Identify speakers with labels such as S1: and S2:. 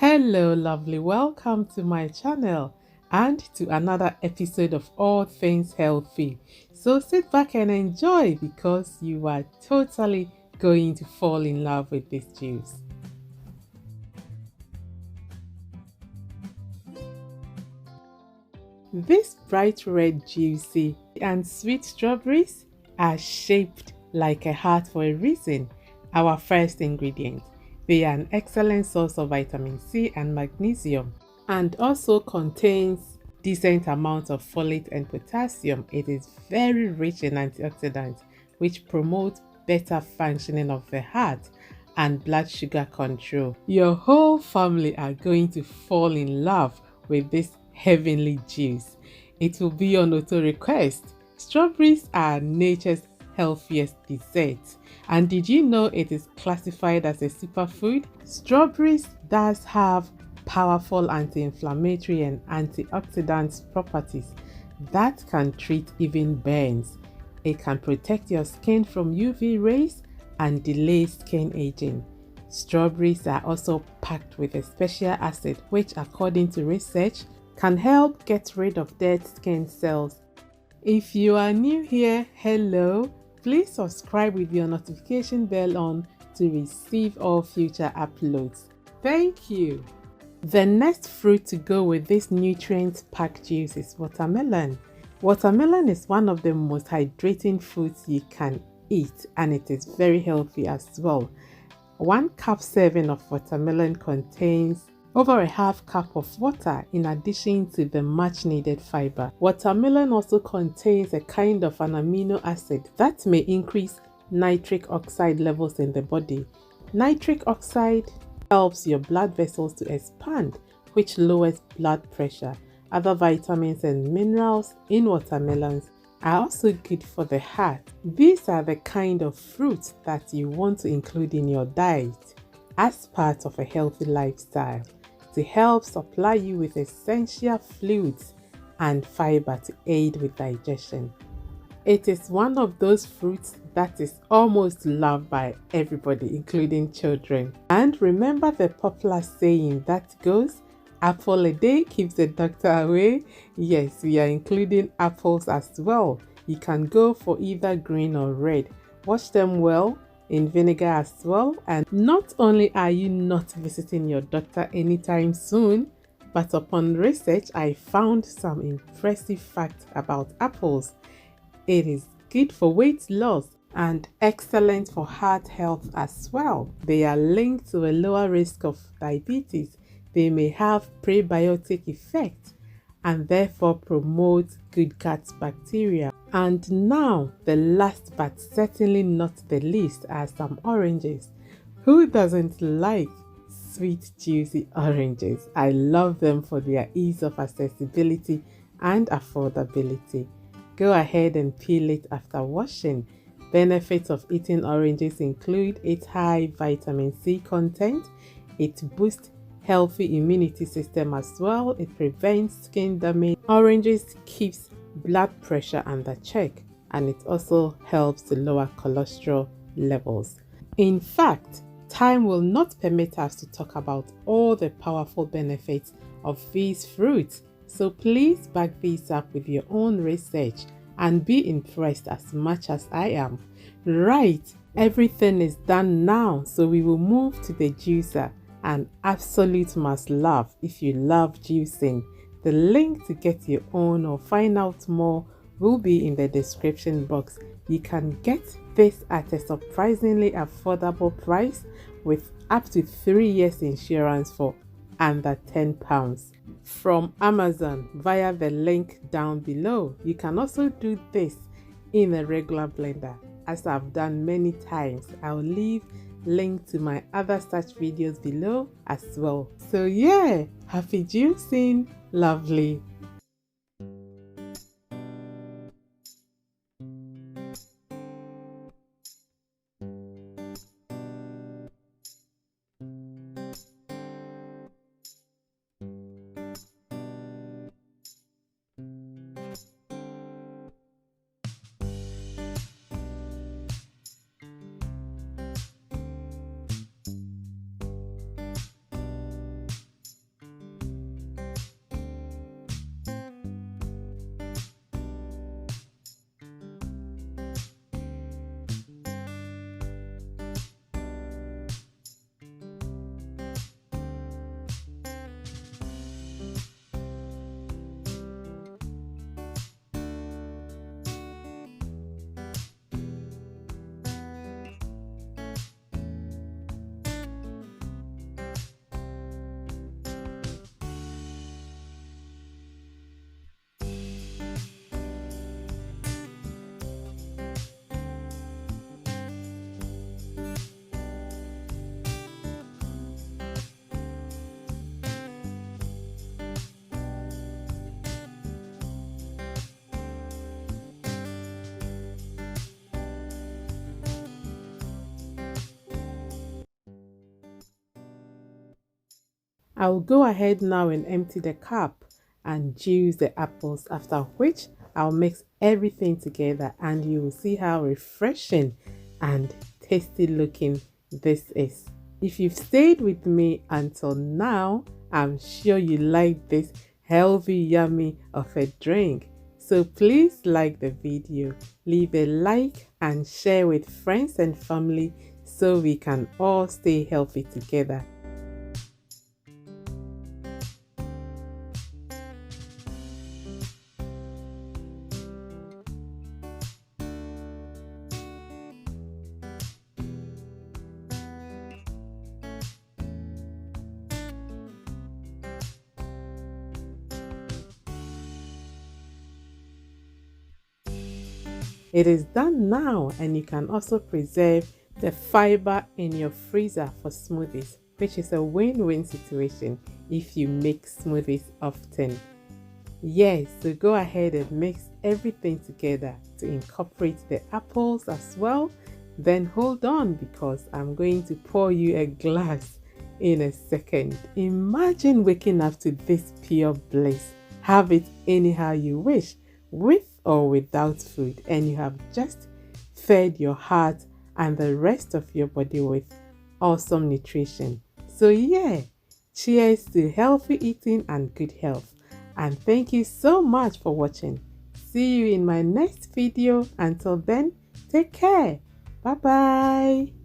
S1: Hello, lovely. Welcome to my channel and to another episode of All Things Healthy. So sit back and enjoy because you are totally going to fall in love with this juice. These bright red, juicy and sweet strawberries are shaped like a heart for a reason. Our first ingredient. They are an excellent source of vitamin C and magnesium and also contains decent amounts of folate and potassium. It is very rich in antioxidants which promote better functioning of the heart and blood sugar control. Your whole family are going to fall in love with this heavenly juice. It will be on auto request. Strawberries are nature's healthiest dessert. And did you know it is classified as a superfood? Strawberries does have powerful anti-inflammatory and antioxidant properties that can treat even burns. It can protect your skin from UV rays and delay skin aging. Strawberries are also packed with a special acid which, according to research, can help get rid of dead skin cells. If you are new here, hello, please subscribe with your notification bell on to receive all future uploads. Thank you. The next fruit to go with this nutrient-packed juice is watermelon. Watermelon is one of the most hydrating foods you can eat, and it is very healthy as well. 1 cup serving of watermelon contains over a half cup of water in addition to the much needed fiber. Watermelon also contains a kind of an amino acid that may increase nitric oxide levels in the body. Nitric oxide helps your blood vessels to expand, which lowers blood pressure. Other vitamins and minerals in watermelons are also good for the heart. These are the kind of fruits that you want to include in your diet as part of a healthy lifestyle to help supply you with essential fluids and fiber to aid with digestion. It is one of those fruits that is almost loved by everybody, including children. And remember the popular saying that goes, apple a day keeps the doctor away. Yes, we are including apples as well. You can go for either green or red. Wash them well in vinegar as well. And not only are you not visiting your doctor anytime soon, but upon research, I found some impressive facts about apples. It is good for weight loss and excellent for heart health as well. They are linked to a lower risk of diabetes. They may have prebiotic effect and therefore promote good gut bacteria. And now, the last but certainly not the least are some oranges. Who doesn't like sweet, juicy oranges? I love them for their ease of accessibility and affordability. Go ahead and peel it after washing. Benefits of eating oranges include its high vitamin C content. It boosts healthy immunity system as well. It prevents skin damage. Oranges keeps blood pressure under check, and it also helps to lower cholesterol levels. In fact, time will not permit us to talk about all the powerful benefits of these fruits. So please back these up with your own research and be impressed as much as I am. Right, everything is done now, so we will move to the juicer, an absolute must love if you love juicing. The link to get your own or find out more will be in the description box. You can get this at a surprisingly affordable price with up to 3 years insurance for under £10 from Amazon via the link down below. You can also do this in a regular blender, as I've done many times. I'll leave link to my other such videos below as well. So yeah, happy juicing, lovely. I'll go ahead now and empty the cup and juice the apples, after which I'll mix everything together and you will see how refreshing and tasty looking this is. If you've stayed with me until now, I'm sure you like this healthy yummy of a drink. So please like the video, leave a like and share with friends and family so we can all stay healthy together. It is done now, and you can also preserve the fiber in your freezer for smoothies, which is a win-win situation if you make smoothies often. Yes, so go ahead and mix everything together to incorporate the apples as well. Then hold on, because I'm going to pour you a glass in a second. Imagine waking up to this pure bliss. Have it anyhow you wish, with or without food, and you have just fed your heart and the rest of your body with awesome nutrition. So yeah, cheers to healthy eating and good health. And thank you so much for watching. See you in my next video. Until then, take care. Bye bye.